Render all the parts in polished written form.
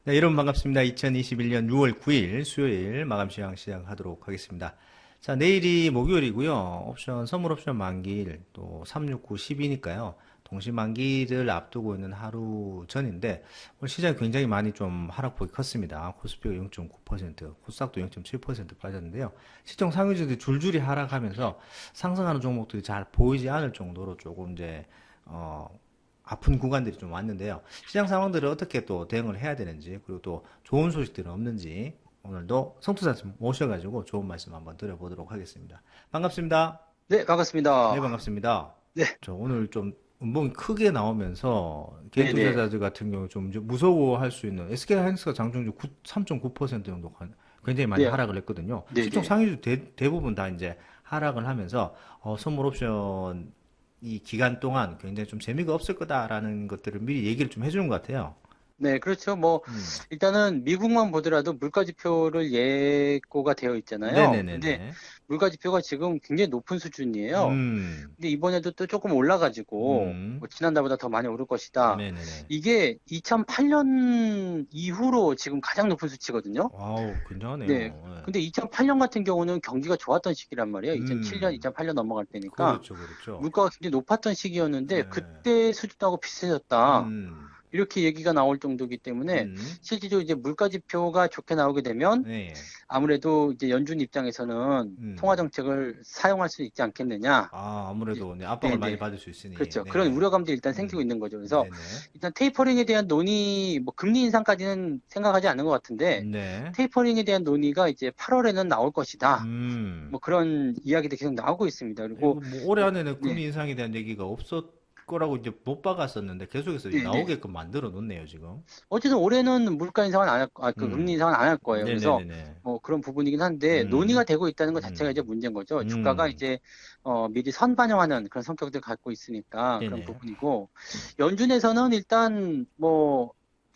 네, 여러분 반갑습니다. 2021년 6월 9일 수요일 마감 시황 시작하도록 하겠습니다. 자, 내일이 목요일이고요. 옵션, 선물 옵션 만기일 또 369, 10이니까요. 동시 만기를 앞두고 있는 하루 전인데 오늘 시장이 굉장히 많이 좀 하락폭이 컸습니다. 코스피가 0.9%, 코스닥도 0.7% 빠졌는데요. 시총 상위주들이 줄줄이 하락하면서 상승하는 종목들이 잘 보이지 않을 정도로 조금 이제 아픈 구간들이 좀 왔는데요. 시장 상황들을 어떻게 또 대응을 해야 되는지, 그리고 또 좋은 소식들은 없는지, 오늘도 성투자님 모셔가지고 좋은 말씀 한번 드려보도록 하겠습니다. 반갑습니다. 네, 네, 반갑습니다. 반갑습니다. 네, 저 오늘 좀 음봉이 크게 나오면서 개인 네네. 투자자들 같은 경우 좀 이제 무서워할 수 있는 SK하이닉스가 장중주 3.9% 정도 굉장히 많이 네, 하락을 했거든요. 시총 네네. 상위주 대부분 다 이제 하락을 하면서 선물 옵션 이 기간 동안 굉장히 좀 재미가 없을 거다라는 것들을 미리 얘기를 좀 해주는 것 같아요. 네, 그렇죠. 뭐, 음. 일단은 미국만 보더라도 물가지표를 예고가 되어 있잖아요. 근데 네네네네. 물가지표가 지금 굉장히 높은 수준이에요. 음. 근데 이번에도 또 조금 올라가지고, 음. 뭐 지난달보다 더 많이 오를 것이다. 네네네. 이게 2008년 이후로 지금 가장 높은 수치거든요. 와우, 네. 굉장하네요. 예. 근데 2008년 같은 경우는 경기가 좋았던 시기란 말이에요. 2007년, 음. 2008년 넘어갈 때니까. 그렇죠, 그렇죠. 물가가 굉장히 높았던 시기였는데 예. 그때 수준하고 비슷해졌다. 음. 이렇게 얘기가 나올 정도이기 때문에 음. 실질적으로 이제 물가 지표가 좋게 나오게 되면 네. 아무래도 이제 연준 입장에서는 통화 음. 정책을 사용할 수 있지 않겠느냐. 아, 이제 아무래도 네, 압박을 많이 네네. 받을 수 있으니. 그렇죠. 그런 네네. 우려감들이 일단 생기고 음. 있는 거죠. 그래서 네네. 일단 테이퍼링에 대한 논의, 뭐 금리 인상까지는 생각하지 않는 것 같은데 네. 테이퍼링에 대한 논의가 이제 8월에는 나올 것이다. 음. 뭐 그런 이야기도 계속 나오고 있습니다. 그리고 이거 뭐 올해 안에는 네, 금리 인상에 대한 얘기가 없었 거라고 이제 못 박았었는데 계속해서 네네. 나오게끔 만들어 놓네요, 지금. 어쨌든 올해는 물가 인상은 안 할, 그 금리 음. 인상은 안 할 거예요. 그래서 네네네네. 뭐 그런 부분이긴 한데 논의가 음. 되고 있다는 것 자체가 이제 음. 문제인 거죠. 주가가 음. 이제 미리 선반영하는 그런 성격들 갖고 있으니까 그런 네네. 부분이고 연준에서는 일단 뭐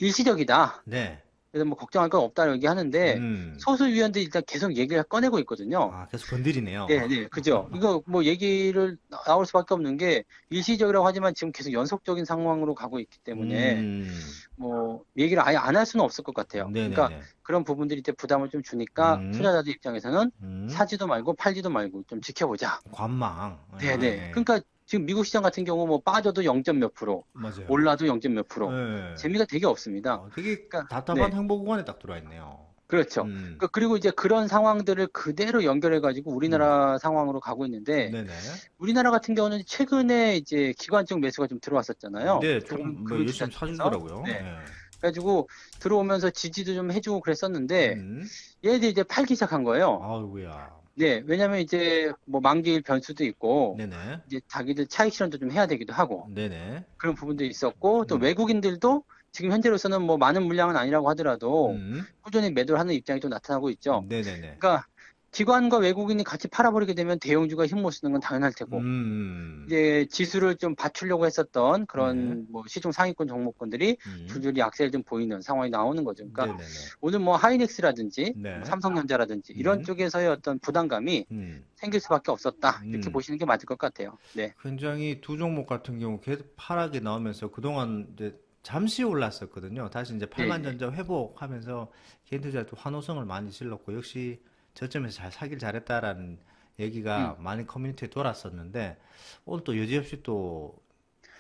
일시적이다. 네. 그래서 뭐 걱정할 건 없다고 얘기하는데 음. 소수 위원들이 일단 계속 얘기를 꺼내고 있거든요. 아, 계속 건드리네요. 네, 네, 그죠. 이거 뭐 얘기를 나올 수밖에 없는 게 일시적이라고 하지만 지금 계속 연속적인 상황으로 가고 있기 때문에 음. 뭐 얘기를 아예 안 할 수는 없을 것 같아요. 그러니까 네네네. 그런 부분들이 이제 부담을 좀 주니까 음. 투자자들 입장에서는 음. 사지도 말고 팔지도 말고 좀 지켜보자. 관망. 네네. 예. 그러니까 지금 미국 시장 같은 경우 뭐 빠져도 0점 몇 프로, 맞아요. 올라도 0점 몇 프로. 예. 재미가 되게 없습니다. 되게 그러니까 답답한 네. 행보 구간에 딱 들어와 있네요. 그렇죠. 음. 그리고 이제 그런 상황들을 그대로 연결해가지고 음. 우리나라 상황으로 가고 있는데, 네네. 우리나라 같은 경우는 최근에 이제 기관적 매수가 좀 들어왔었잖아요. 네, 금융, 좀, 뭐, 열심히 금융주들 중에서. 사주더라고요. 네. 예. 그래가지고 들어오면서 지지도 좀 해주고 그랬었는데, 음. 얘네들이 이제 팔기 시작한 거예요. 아이고야. 네. 왜냐면 이제 뭐 만기일 변수도 있고, 네네. 이제 자기들 차익 실현도 좀 해야 되기도 하고, 네네. 그런 부분도 있었고, 또 음. 외국인들도 지금 현재로서는 뭐 많은 물량은 아니라고 하더라도 음. 꾸준히 매도를 하는 입장이 좀 나타나고 있죠. 네네네. 그러니까 기관과 외국인이 같이 팔아버리게 되면 대형주가 힘 못 쓰는 건 당연할 테고, 음. 이제 지수를 좀 받치려고 했었던 네. 그런 뭐 시중 상위권 종목군들이 음. 줄줄이 악세를 좀 보이는 상황이 나오는 거죠. 그러니까 네네네. 오늘 뭐 하이닉스라든지 뭐 네. 삼성전자라든지 이런 음. 쪽에서의 어떤 부담감이 음. 생길 수밖에 없었다. 이렇게 음. 보시는 게 맞을 것 같아요. 네. 굉장히 두 종목 같은 경우 계속 하락이 나오면서 그동안 이제 잠시 올랐었거든요. 다시 이제 네네. 팔만전자 회복하면서 개인 투자도 환호성을 많이 질렀고 역시 저점에서 잘 사길 잘했다라는 얘기가 음. 많은 커뮤니티에 돌았었는데 오늘 또 여지없이 또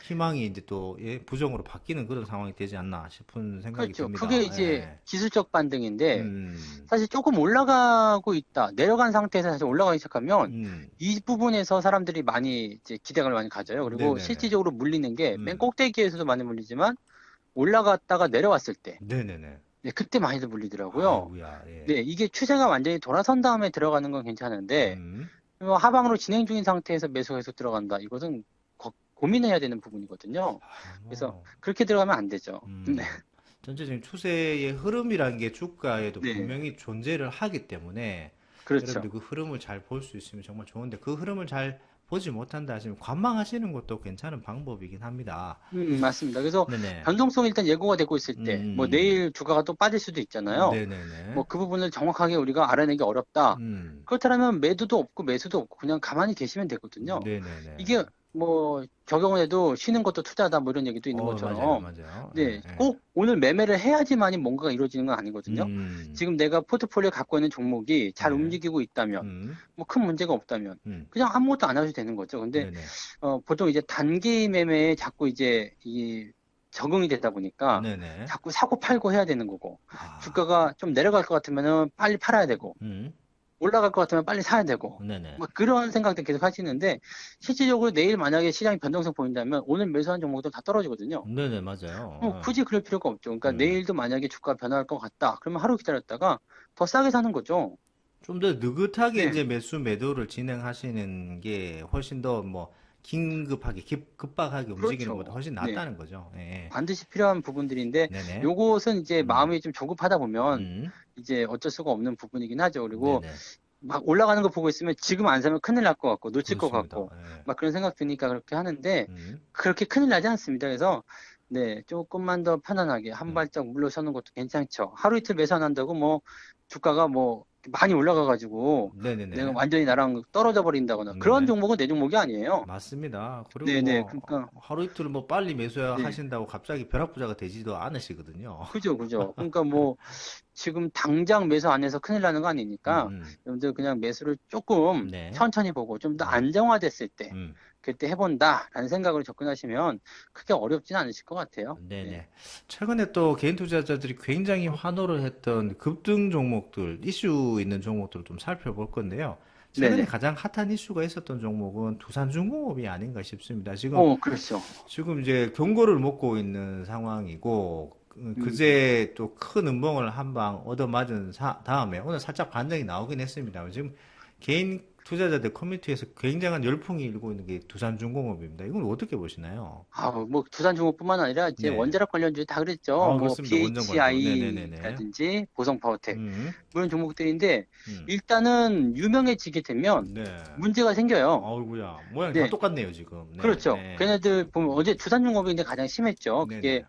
희망이 이제 또 예, 부정으로 바뀌는 그런 상황이 되지 않나 싶은 생각이 그렇죠. 그게 듭니다. 이제 예. 기술적 반등인데 음. 사실 조금 올라가고 있다. 내려간 상태에서 다시 올라가기 시작하면 음. 이 부분에서 사람들이 많이 이제 기대감을 많이 가져요. 그리고 네네네. 실질적으로 물리는 게 맨 음. 꼭대기에서도 많이 물리지만 올라갔다가 내려왔을 때, 네네네. 네, 그때 많이들 물리더라고요. 아이고야. 예. 네, 이게 추세가 완전히 돌아선 다음에 들어가는 건 괜찮은데 음. 뭐 하방으로 진행 중인 상태에서 매수가 계속 들어간다. 이것은 고민해야 되는 부분이거든요. 아, 그래서 뭐. 그렇게 들어가면 안 되죠. 네, 전체적인 추세의 흐름이라는 게 주가에도 네, 분명히 존재를 하기 때문에 그렇죠. 여러분들 그 흐름을 잘 볼 수 있으면 정말 좋은데 그 흐름을 잘 보지 못한다 하시면 관망하시는 것도 괜찮은 방법이긴 합니다. 맞습니다. 그래서 네네. 변동성이 일단 예고가 되고 있을 때, 뭐 음. 내일 주가가 또 빠질 수도 있잖아요. 뭐 네네네. 그 부분을 정확하게 우리가 알아내기 어렵다. 음. 그렇다면 매도도 없고 매수도 없고 그냥 가만히 계시면 되거든요. 이게 네네네. 뭐 적용을 해도 쉬는 것도 투자다 뭐 이런 얘기도 있는 맞아요, 것처럼 맞아요. 예, 네, 예. 꼭 오늘 매매를 해야지만이 뭔가가 이루어지는 건 아니거든요. 음, 지금 내가 포트폴리오에 갖고 있는 종목이 잘 네, 움직이고 있다면, 음, 뭐 큰 문제가 없다면, 음, 그냥 아무것도 안 해도 되는 거죠. 근데, 네네, 보통 이제 단기 매매에 자꾸 이제 적응이 되다 보니까 네네. 자꾸 사고 팔고 해야 되는 거고, 아, 주가가 좀 내려갈 것 같으면은 빨리 팔아야 되고, 음, 올라갈 것 같으면 빨리 사야 되고, 네네, 뭐 그런 생각들 계속 하시는데, 실질적으로 내일 만약에 시장이 변동성 보인다면 오늘 매수한 종목도 다 떨어지거든요. 네네, 맞아요. 굳이 그럴 필요가 없죠. 그러니까 음. 내일도 만약에 주가 변화할 것 같다. 그러면 하루 기다렸다가 더 싸게 사는 거죠. 좀 더 느긋하게 이제 네, 매수 매도를 진행하시는 게 훨씬 더 뭐 긴급하게 급박하게 움직이는 것보다 그렇죠. 훨씬 네, 낫다는 거죠. 예. 예. 반드시 필요한 부분들인데 네네. 요것은 이제 음. 마음이 좀 조급하다 보면 음. 이제 어쩔 수가 없는 부분이긴 하죠. 그리고 네네. 막 올라가는 거 보고 있으면 지금 안 사면 큰일 날 것 같고 놓칠 것 그렇습니다. 같고 예. 막 그런 생각 드니까 그렇게 하는데 음. 그렇게 큰일 나지 않습니다. 그래서 네, 조금만 더 편안하게 한 음. 발짝 물러서는 것도 괜찮죠. 하루 이틀 매수 안 한다고 뭐 주가가 뭐 많이 올라가가지고 내가 네네네. 완전히 나랑 떨어져 버린다거나 그런 네네. 종목은 내 종목이 아니에요. 맞습니다. 그리고 네네. 뭐 그러니까 하루 이틀 뭐 빨리 네. 매수하신다고 갑자기 벼락부자가 되지도 않으시거든요. 그죠, 그죠. 그러니까 뭐 지금 당장 매수 안 해서 큰일 나는 거 아니니까 음. 여러분들 그냥 매수를 조금 네. 천천히 보고 좀 더 네. 안정화됐을 때 음. 그때 해본다라는 생각으로 접근하시면 크게 어렵진 않으실 것 같아요. 네. 네네. 최근에 또 개인 투자자들이 굉장히 환호를 했던 급등 종목들, 이슈 있는 종목들을 좀 살펴볼 건데요. 최근에 네네. 가장 핫한 이슈가 있었던 종목은 두산중공업이 아닌가 싶습니다. 그렇죠. 지금 이제 경고를 먹고 있는 상황이고, 음. 그제 또 큰 음봉을 한 방 얻어맞은 다음에 오늘 살짝 반등이 나오긴 했습니다. 지금 개인 투자자들 커뮤니티에서 굉장한 열풍이 일고 있는 게 두산중공업입니다. 이건 어떻게 보시나요? 뭐 두산중공업뿐만 아니라 이제 네. 원자력 관련주에 다 그랬죠. 뭐 그렇습니다. 원전관도. 네네네네. BHI라든지 보성파워텍 음, 뭐 이런 종목들인데 음, 일단은 유명해지게 되면 네. 문제가 생겨요. 아이고야. 모양이 다 네, 똑같네요, 지금. 네, 그렇죠. 네. 걔네들 보면 어제 두산중공업이 이제 가장 심했죠. 그게 네네.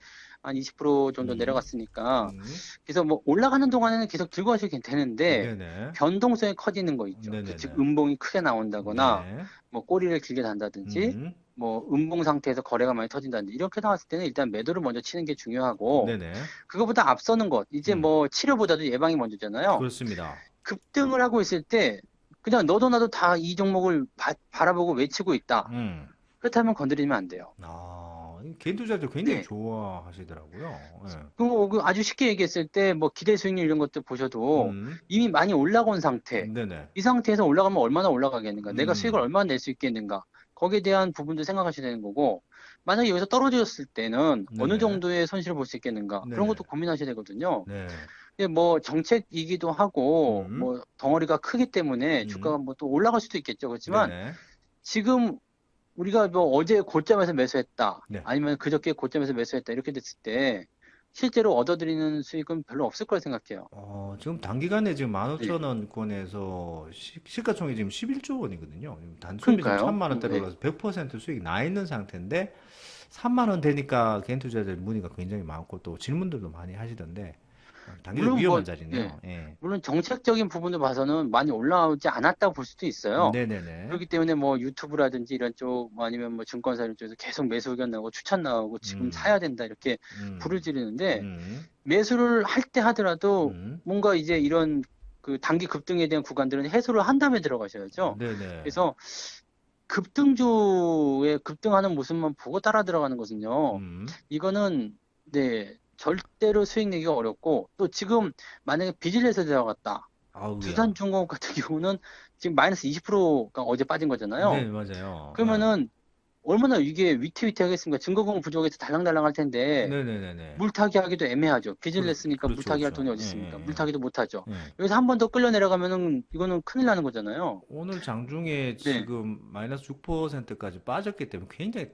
한 20% 정도 음, 내려갔으니까. 음, 그래서 뭐 올라가는 동안에는 계속 들고 가셔도 괜찮은데 네네. 변동성이 커지는 거 있죠. 즉 네네네. 음봉이 크게 나온다거나 네. 뭐 꼬리를 길게 단다든지 음, 뭐 음봉 상태에서 거래가 많이 터진다든지 이렇게 나왔을 때는 일단 매도를 먼저 치는 게 중요하고 네네. 그거보다 앞서는 것 이제 음, 뭐 치료보다도 예방이 먼저잖아요. 그렇습니다. 급등을 하고 있을 때 그냥 너도 나도 다 이 종목을 바라보고 외치고 있다. 음, 그렇다면 건드리면 안 돼요. 이 개인 투자들 굉장히 네. 좋아하시더라고요. 예. 그 아주 쉽게 얘기했을 때 뭐 기대 수익률 이런 것들 보셔도 음, 이미 많이 올라온 상태. 네네. 이 상태에서 올라가면 얼마나 올라가겠는가? 내가 수익을 음, 얼마나 낼 수 있겠는가? 거기에 대한 부분도 생각하셔야 되는 거고, 만약에 여기서 떨어졌을 때는 어느 네네. 정도의 손실을 볼 수 있겠는가? 그런 네네. 것도 고민하셔야 되거든요. 네. 근데 뭐 정책이기도 하고, 음, 뭐 덩어리가 크기 때문에 음, 주가가 뭐 또 올라갈 수도 있겠죠. 그렇지만 네네. 지금 우리가 뭐 어제 고점에서 매수했다. 네. 아니면 그저께 고점에서 매수했다. 이렇게 됐을 때 실제로 얻어들이는 수익은 별로 없을 거라 생각해요. 지금 단기간에 지금 네. 15,000원권에서 시가총액이 지금 11조 원이거든요. 단숨에 지금 그러니까요. 3만 원대로 네. 올라서 100% 수익 나 있는 상태인데 3만 원 되니까 개인 투자자들 문의가 굉장히 많고 또 질문들도 많이 하시던데 단기적으로 물론 뭐, 위험한 네. 자리네요. 예. 물론 정책적인 부분을 봐서는 많이 올라오지 않았다고 볼 수도 있어요. 네네네. 그렇기 때문에 뭐 유튜브라든지 이런 쪽, 뭐 아니면 뭐 증권사 이런 쪽에서 계속 매수 의견 나오고 추천 나오고 지금 음, 사야 된다 이렇게 불을 음, 지르는데 음, 매수를 할 때 하더라도 음. 뭔가 이제 이런 그 단기 급등에 대한 구간들은 해소를 한 다음에 들어가셔야죠. 네네. 그래서 급등주에 급등하는 모습만 보고 따라 들어가는 것은요. 음, 이거는 네, 절대로 수익 내기가 어렵고 또 지금 만약에 빚을 내서 들어갔다. 아우야. 두산중공업 같은 경우는 지금 마이너스 20%가 어제 빠진 네, 거잖아요. 맞아요. 그러면은 얼마나 이게 위태위태하겠습니까? 증거금 부족해서 달랑달랑 할 텐데 네네네네. 물타기 하기도 애매하죠. 빚을 냈으니까 그렇죠, 물타기 할 그렇죠. 돈이 어디 예, 있습니까? 예, 물타기도 못하죠. 예. 예. 여기서 한 번 더 끌려 내려가면은 이거는 큰일 나는 거잖아요. 오늘 장중에 네. 지금 마이너스 6%까지 빠졌기 때문에 굉장히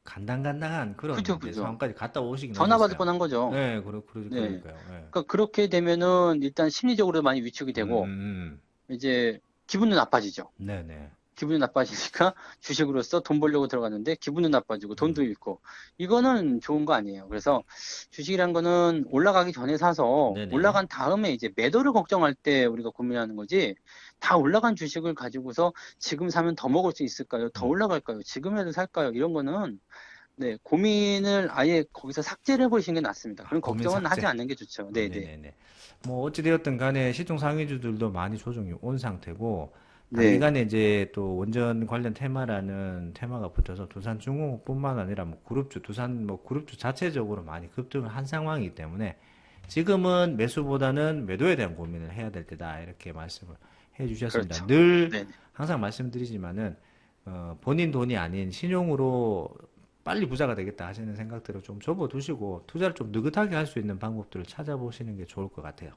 간당간당한 그런 그죠, 이제 그죠. 상황까지 갔다 오시긴 전화 받을 하셨어요. 뻔한 거죠. 네, 네. 그러니까요. 예. 그러니까 그렇게 되면은 일단 심리적으로 많이 위축이 음, 되고 음, 이제 기분도 나빠지죠. 네네. 기분이 나빠지니까 주식으로서 돈 벌려고 들어갔는데 기분은 나빠지고 돈도 잃고 이거는 좋은 거 아니에요. 그래서 주식이란 거는 올라가기 전에 사서 네네. 올라간 다음에 이제 매도를 걱정할 때 우리가 고민하는 거지 다 올라간 주식을 가지고서 지금 사면 더 먹을 수 있을까요? 더 올라갈까요? 지금이라도 살까요? 이런 거는 네, 고민을 아예 거기서 삭제를 해보시는 게 낫습니다. 그런 고민 걱정은 하지 삭제. 않는 게 좋죠. 네, 네. 네네네. 뭐 어찌되었든 간에 시중 상위주들도 많이 조정이 온 상태고 네, 단기간에 이제 또 원전 관련 테마라는 테마가 붙어서 두산중공업뿐만 아니라 뭐 그룹주 두산 뭐 그룹주 자체적으로 많이 급등을 한 상황이기 때문에 지금은 매수보다는 매도에 대한 고민을 해야 될 때다 이렇게 말씀을 해주셨습니다. 그렇죠. 늘 네, 항상 말씀드리지만은 본인 돈이 아닌 신용으로 빨리 부자가 되겠다 하시는 생각들을 좀 접어두시고 투자를 좀 느긋하게 할 수 있는 방법들을 찾아보시는 게 좋을 것 같아요.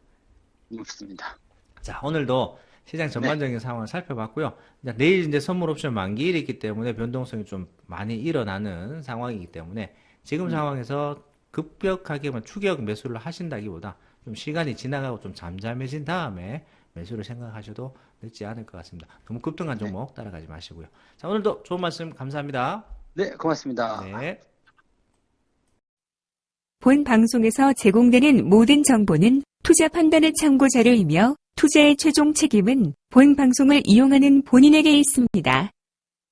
맞습니다. 자, 오늘도 시장 네, 전반적인 상황을 살펴봤고요. 이제 내일 이제 선물 옵션 만기일이 있기 때문에 변동성이 좀 많이 일어나는 상황이기 때문에 지금 음, 상황에서 급격하게만 추격 매수를 하신다기보다 좀 시간이 지나가고 좀 잠잠해진 다음에 매수를 생각하셔도 늦지 않을 것 같습니다. 너무 급등한 네, 종목 따라가지 마시고요. 자, 오늘도 좋은 말씀 감사합니다. 네, 고맙습니다. 네. 본 방송에서 제공되는 모든 정보는 투자 판단의 참고 자료이며 투자의 최종 책임은 본 방송을 이용하는 본인에게 있습니다.